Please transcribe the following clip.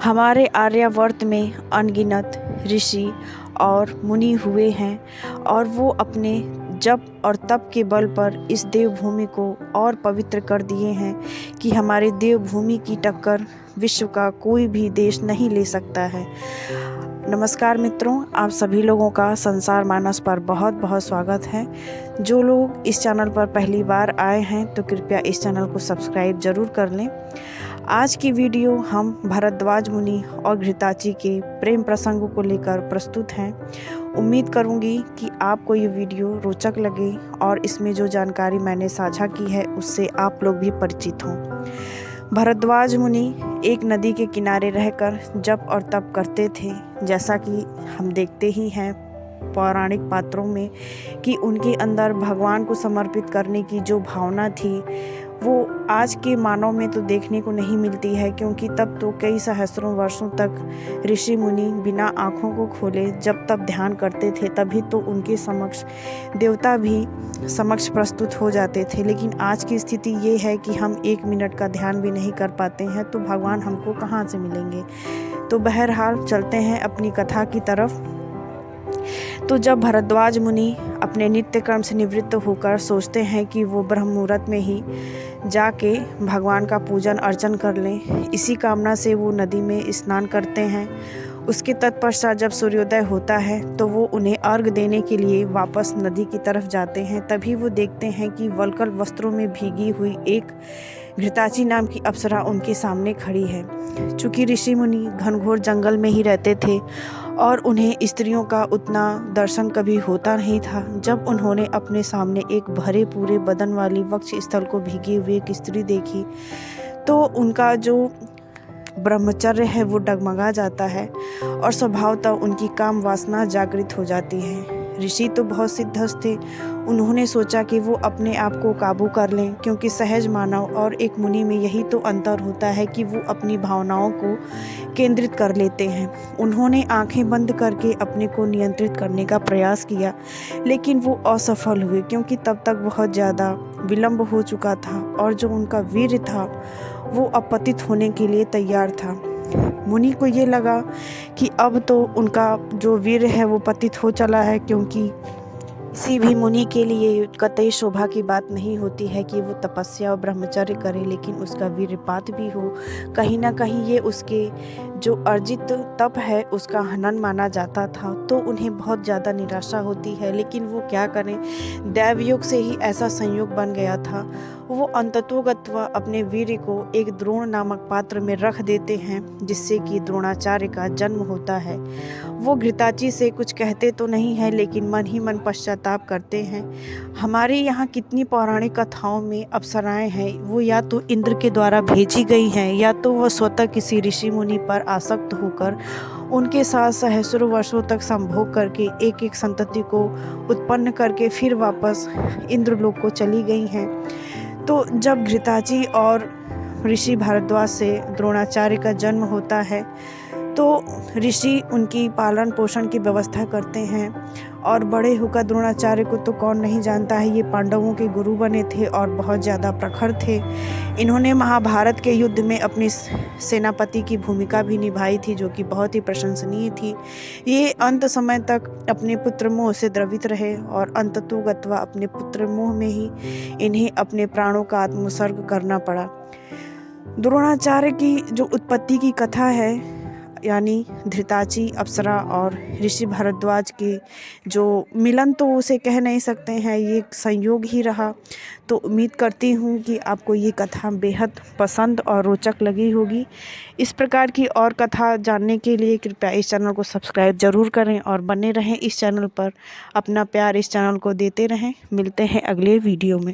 हमारे आर्यावर्त में अनगिनत ऋषि और मुनि हुए हैं और वो अपने जप और तप के बल पर इस देवभूमि को और पवित्र कर दिए हैं कि हमारे देवभूमि की टक्कर विश्व का कोई भी देश नहीं ले सकता है। नमस्कार मित्रों, आप सभी लोगों का संसार मानस पर बहुत बहुत स्वागत है। जो लोग इस चैनल पर पहली बार आए हैं तो कृपया इस चैनल को सब्सक्राइब जरूर कर लें। आज की वीडियो हम भरद्वाज मुनि और घृताची के प्रेम प्रसंग को लेकर प्रस्तुत हैं। उम्मीद करूंगी कि आपको ये वीडियो रोचक लगे और इसमें जो जानकारी मैंने साझा की है उससे आप लोग भी परिचित हों। भरद्वाज मुनि एक नदी के किनारे रहकर जप और तप करते थे। जैसा कि हम देखते ही हैं पौराणिक पात्रों में कि उनके अंदर भगवान को समर्पित करने की जो भावना थी वो आज के मानव में तो देखने को नहीं मिलती है, क्योंकि तब तो कई सहस्त्रों वर्षों तक ऋषि मुनि बिना आँखों को खोले जब तब ध्यान करते थे, तभी तो उनके समक्ष देवता भी समक्ष प्रस्तुत हो जाते थे। लेकिन आज की स्थिति ये है कि हम 1 मिनट का ध्यान भी नहीं कर पाते हैं, तो भगवान हमको कहाँ से मिलेंगे। तो बहरहाल चलते हैं अपनी कथा की तरफ। तो जब भरद्वाज मुनि अपने नित्य कर्म से निवृत्त होकर सोचते हैं कि वो ब्रह्म मुहूर्त में ही जाके भगवान का पूजन अर्चन कर लें, इसी कामना से वो नदी में स्नान करते हैं। उसके तत्पश्चात जब सूर्योदय होता है तो वो उन्हें अर्घ देने के लिए वापस नदी की तरफ जाते हैं। तभी वो देखते हैं कि वल्कल वस्त्रों में भीगी हुई एक घृताची नाम की अप्सरा उनके सामने खड़ी है। चूँकि ऋषि मुनि घनघोर जंगल में ही रहते थे और उन्हें स्त्रियों का उतना दर्शन कभी होता नहीं था, जब उन्होंने अपने सामने एक भरे पूरे बदन वाली वक्ष स्थल को भीगी हुई एक स्त्री देखी तो उनका जो ब्रह्मचर्य है वो डगमगा जाता है और स्वभावतः उनकी काम वासना जागृत हो जाती है। ऋषि तो बहुत सिद्धस्थ थे। उन्होंने सोचा कि वो अपने आप को काबू कर लें, क्योंकि सहज मानव और एक मुनि में यही तो अंतर होता है कि वो अपनी भावनाओं को केंद्रित कर लेते हैं। उन्होंने आंखें बंद करके अपने को नियंत्रित करने का प्रयास किया, लेकिन वो असफल हुए, क्योंकि तब तक बहुत ज़्यादा विलंब हो चुका था और जो उनका वीर्य था वो अपतित होने के लिए तैयार था। मुनि को ये लगा कि अब तो उनका जो वीर्य है वो पतित हो चला है, क्योंकि किसी भी मुनि के लिए कतई शोभा की बात नहीं होती है कि वो तपस्या और ब्रह्मचर्य करे, लेकिन उसका वीर्यपात भी हो। कहीं ना कहीं ये उसके जो अर्जित तप है उसका हनन माना जाता था, तो उन्हें बहुत ज़्यादा निराशा होती है। लेकिन वो क्या करें, दैवयोग से ही ऐसा संयोग बन गया था। वो अंततोगत्वा अपने वीर्य को एक द्रोण नामक पात्र में रख देते हैं, जिससे कि द्रोणाचार्य का जन्म होता है। वो घृताची से कुछ कहते तो नहीं है, लेकिन मन ही मन पश्चाताप करते हैं। हमारे यहाँ कितनी पौराणिक कथाओं में अप्सराएं हैं, वो या तो इंद्र के द्वारा भेजी गई हैं या तो वह स्वतः किसी ऋषि मुनि पर आसक्त होकर उनके साथ सहस्रों वर्षों तक संभोग करके एक एक संतति को उत्पन्न करके फिर वापस इंद्रलोक को चली गई हैं। तो जब घृताची और ऋषि भारद्वाज से द्रोणाचार्य का जन्म होता है तो ऋषि उनकी पालन पोषण की व्यवस्था करते हैं। और बड़े होकर द्रोणाचार्य को तो कौन नहीं जानता है, ये पांडवों के गुरु बने थे और बहुत ज़्यादा प्रखर थे। इन्होंने महाभारत के युद्ध में अपनी सेनापति की भूमिका भी निभाई थी, जो कि बहुत ही प्रशंसनीय थी। ये अंत समय तक अपने पुत्र मोह से द्रवित रहे और अंततोगत्वा अपने पुत्र मोह में ही इन्हें अपने प्राणों का आत्मोत्सर्ग करना पड़ा। द्रोणाचार्य की जो उत्पत्ति की कथा है, यानी घृताची, अप्सरा और ऋषि भारद्वाज के जो मिलन, तो उसे कह नहीं सकते हैं, ये संयोग ही रहा। तो उम्मीद करती हूँ कि आपको ये कथा बेहद पसंद और रोचक लगी होगी। इस प्रकार की और कथा जानने के लिए कृपया इस चैनल को सब्सक्राइब ज़रूर करें और बने रहें इस चैनल पर। अपना प्यार इस चैनल को देते रहें। मिलते हैं अगले वीडियो में।